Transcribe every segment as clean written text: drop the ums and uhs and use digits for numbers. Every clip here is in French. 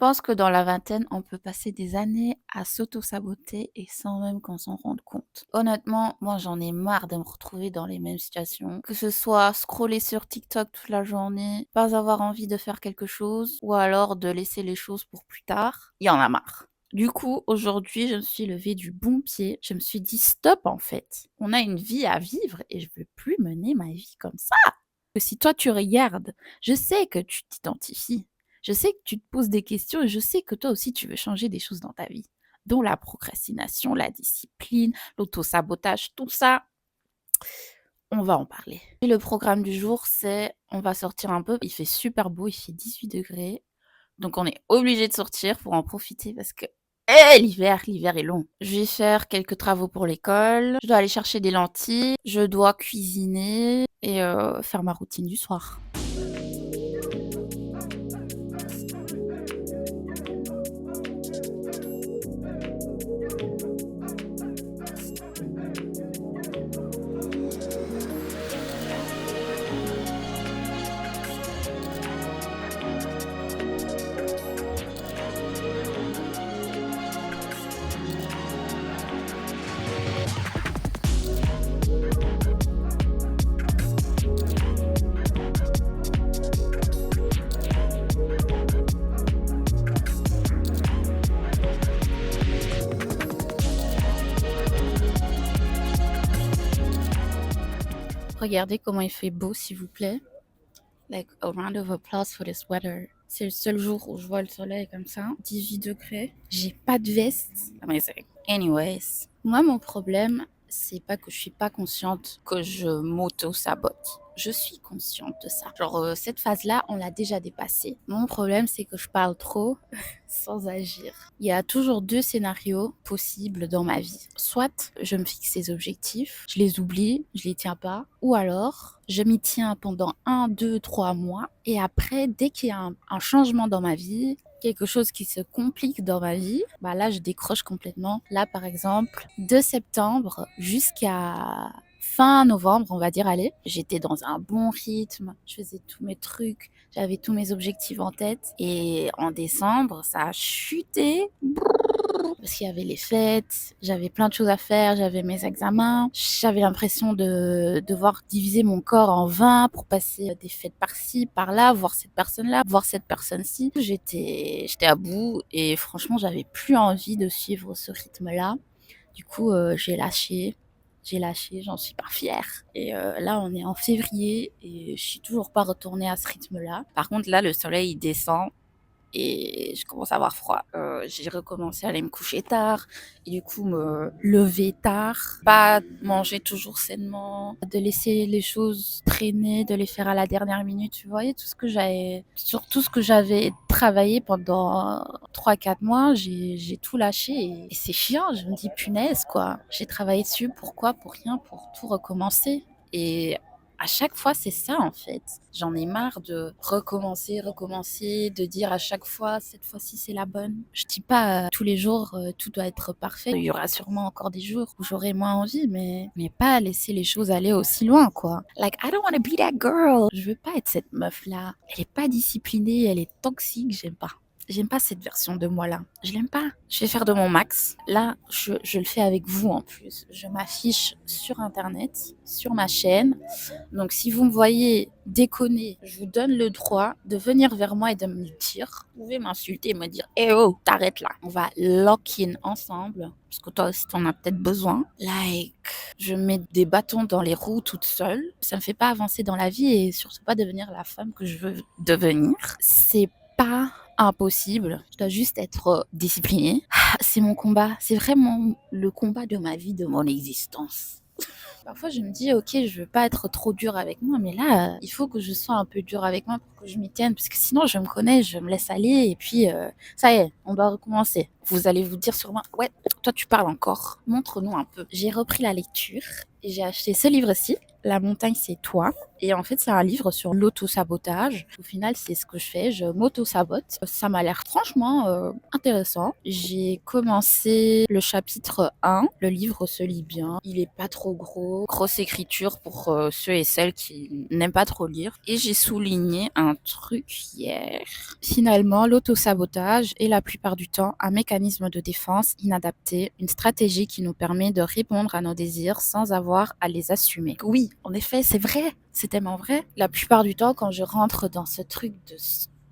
pense que dans la vingtaine, on peut passer des années à s'auto-saboter et sans même qu'on s'en rende compte. Honnêtement, moi, j'en ai marre de me retrouver dans les mêmes situations, que ce soit scroller sur TikTok toute la journée, pas avoir envie de faire quelque chose, ou alors de laisser les choses pour plus tard. Il y en a marre. Du coup, aujourd'hui, je me suis levée du bon pied. Je me suis dit stop en fait. On a une vie à vivre et je veux plus mener ma vie comme ça. Que si toi tu regardes, je sais que tu t'identifies. Je sais que tu te poses des questions et je sais que toi aussi tu veux changer des choses dans ta vie, dont la procrastination, la discipline, l'autosabotage, tout ça, on va en parler. Et le programme du jour, c'est on va sortir un peu. Il fait super beau, il fait 18 degrés. Donc on est obligé de sortir pour en profiter parce que l'hiver est long. Je vais faire quelques travaux pour l'école. Je dois aller chercher des lentilles. Je dois cuisiner et faire ma routine du soir. Regardez comment il fait beau, s'il vous plaît. Like, a round of applause for this weather. C'est le seul jour où je vois le soleil comme ça. 18 degrés. J'ai pas de veste. Amazing. Anyways, moi, mon problème, c'est pas que je suis pas consciente que je m'auto-sabote. Je suis consciente de ça. Genre, cette phase-là, on l'a déjà dépassée. Mon problème, c'est que je parle trop sans agir. Il y a toujours deux scénarios possibles dans ma vie. Soit je me fixe des objectifs, je les oublie, je les tiens pas, ou alors je m'y tiens pendant 1, 2, 3 mois et après, dès qu'il y a un changement dans ma vie, quelque chose qui se complique dans ma vie, bah là, je décroche complètement. Là, par exemple, de septembre jusqu'à fin novembre, on va dire, allez, j'étais dans un bon rythme, je faisais tous mes trucs, j'avais tous mes objectifs en tête. Et en décembre, ça a chuté parce qu'il y avait les fêtes, j'avais plein de choses à faire, j'avais mes examens, j'avais l'impression de devoir diviser mon corps en 20 pour passer des fêtes par-ci, par-là, voir cette personne-là, voir cette personne-ci. J'étais à bout et franchement, j'avais plus envie de suivre ce rythme-là. Du coup, j'ai lâché, j'en suis pas fière. Et là, on est en février et je suis toujours pas retournée à ce rythme-là. Par contre, là, le soleil il descend et je commence à avoir froid. J'ai recommencé à aller me coucher tard et du coup me lever tard, pas manger toujours sainement, de laisser les choses traîner, de les faire à la dernière minute. Vous voyez, sur tout ce que j'avais travaillé pendant 3, 4 mois, j'ai tout lâché et c'est chiant. Je me dis punaise quoi. J'ai travaillé dessus, pourquoi? Pour rien, pour tout recommencer. Et à chaque fois, c'est ça en fait. J'en ai marre de recommencer, recommencer, de dire à chaque fois, cette fois-ci c'est la bonne. Je dis pas tous les jours tout doit être parfait. Il y aura sûrement encore des jours où j'aurai moins envie, mais pas laisser les choses aller aussi loin quoi. Like I don't want to be that girl. Je veux pas être cette meuf là. Elle est pas disciplinée, elle est toxique, j'aime pas. J'aime pas cette version de moi-là. Je l'aime pas. Je vais faire de mon max. Là, je le fais avec vous en plus. Je m'affiche sur Internet, sur ma chaîne. Donc, si vous me voyez déconner, je vous donne le droit de venir vers moi et de me le dire. Vous pouvez m'insulter et me dire Eh oh, t'arrêtes là. On va lock in ensemble. Parce que toi aussi, t'en as peut-être besoin. Like, je mets des bâtons dans les roues toute seule. Ça me fait pas avancer dans la vie et surtout pas devenir la femme que je veux devenir. C'est pas impossible. Je dois juste être disciplinée. C'est mon combat. C'est vraiment le combat de ma vie, de mon existence. Parfois, je me dis, ok, je veux pas être trop dure avec moi, mais là, il faut que je sois un peu dure avec moi pour que je m'y tienne, parce que sinon, je me connais, je me laisse aller, et puis, ça y est, on doit recommencer. Vous allez vous dire sûrement: «Ouais, toi tu parles encore, montre-nous un peu». J'ai repris la lecture et j'ai acheté ce livre-ci, La montagne c'est toi, et en fait, c'est un livre sur l'auto-sabotage. Au final, c'est ce que je fais, je m'auto-sabote. Ça m'a l'air franchement, intéressant. J'ai commencé le chapitre 1. Le livre se lit bien, il est pas trop gros, grosse écriture pour, ceux et celles qui n'aiment pas trop lire, et j'ai souligné un truc hier. Finalement, l'auto-sabotage est la plupart du temps un mécanisme de défense inadapté, une stratégie qui nous permet de répondre à nos désirs sans avoir à les assumer. Oui, en effet, c'est vrai, c'est tellement vrai. La plupart du temps, quand je rentre dans ce truc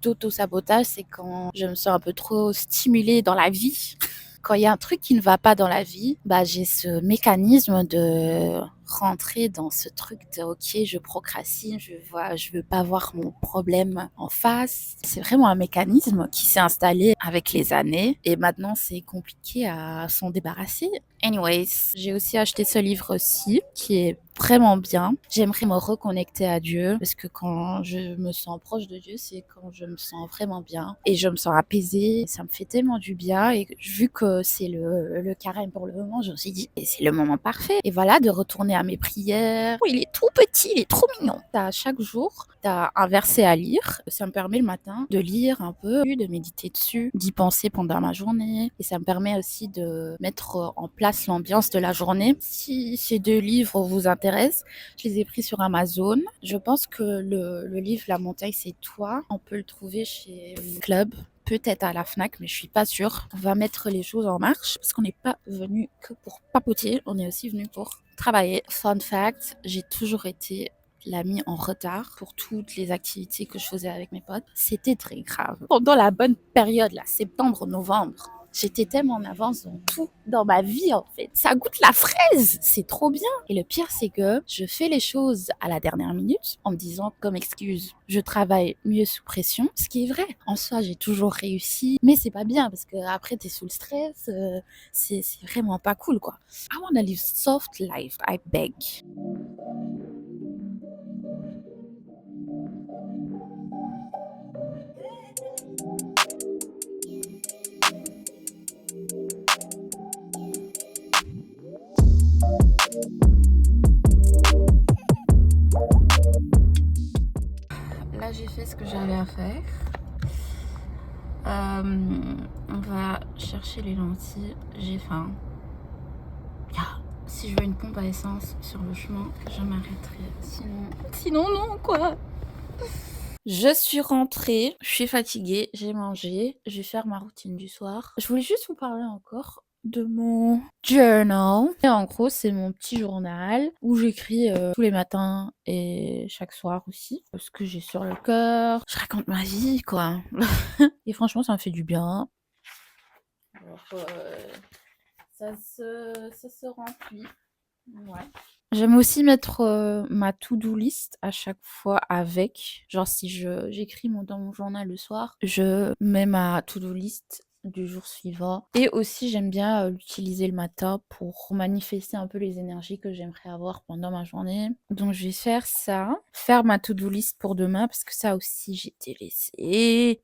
d'auto-sabotage, c'est quand je me sens un peu trop stimulée dans la vie. Quand il y a un truc qui ne va pas dans la vie, bah, j'ai ce mécanisme de rentrer dans ce truc de OK, je procrastine, je veux pas voir mon problème en face. C'est vraiment un mécanisme qui s'est installé avec les années et maintenant c'est compliqué à s'en débarrasser. Anyways, j'ai aussi acheté ce livre-ci qui est vraiment bien. J'aimerais me reconnecter à Dieu parce que quand je me sens proche de Dieu, c'est quand je me sens vraiment bien et je me sens apaisée. Ça me fait tellement du bien et vu que c'est le carême pour le moment, je me suis dit, c'est le moment parfait. Et voilà, de retourner à mes prières. Oh, il est tout petit, il est trop mignon. Chaque jour, t'as un verset à lire. Ça me permet le matin de lire un peu, de méditer dessus, d'y penser pendant ma journée. Et ça me permet aussi de mettre en place l'ambiance de la journée. Si ces deux livres vous intéressent, je les ai pris sur Amazon. Je pense que le livre La montagne c'est toi, on peut le trouver chez Club, peut-être à la Fnac, mais je suis pas sûre. On va mettre les choses en marche parce qu'on n'est pas venu que pour papoter, on est aussi venu pour travailler. Fun fact, j'ai toujours été l'amie en retard pour toutes les activités que je faisais avec mes potes. C'était très grave. Pendant la bonne période, là, septembre, novembre, j'étais tellement en avance dans tout, dans ma vie en fait. Ça goûte la fraise, c'est trop bien. Et le pire, c'est que je fais les choses à la dernière minute en me disant comme excuse, je travaille mieux sous pression. Ce qui est vrai. En soi, j'ai toujours réussi, mais c'est pas bien parce que après t'es sous le stress, c'est vraiment pas cool quoi. I wanna live soft life, I beg. Là, j'ai fait ce que j'avais à faire. On va chercher les lentilles. J'ai faim. Ah, si je veux une pompe à essence sur le chemin, je m'arrêterai. Sinon non quoi. Je suis rentrée, je suis fatiguée, j'ai mangé, je vais faire ma routine du soir. Je voulais juste vous parler encore de mon journal. Et en gros, c'est mon petit journal où j'écris tous les matins et chaque soir aussi ce que j'ai sur le cœur. Je raconte ma vie, quoi. Et franchement, ça me fait du bien. Alors, ça se remplit. Ouais. J'aime aussi mettre ma to-do list à chaque fois avec. Genre, si j'écris dans mon journal le soir, je mets ma to-do list du jour suivant. Et aussi, j'aime bien l'utiliser le matin pour manifester un peu les énergies que j'aimerais avoir pendant ma journée. Donc, je vais faire ça. Faire ma to-do list pour demain parce que ça aussi, j'ai délaissé.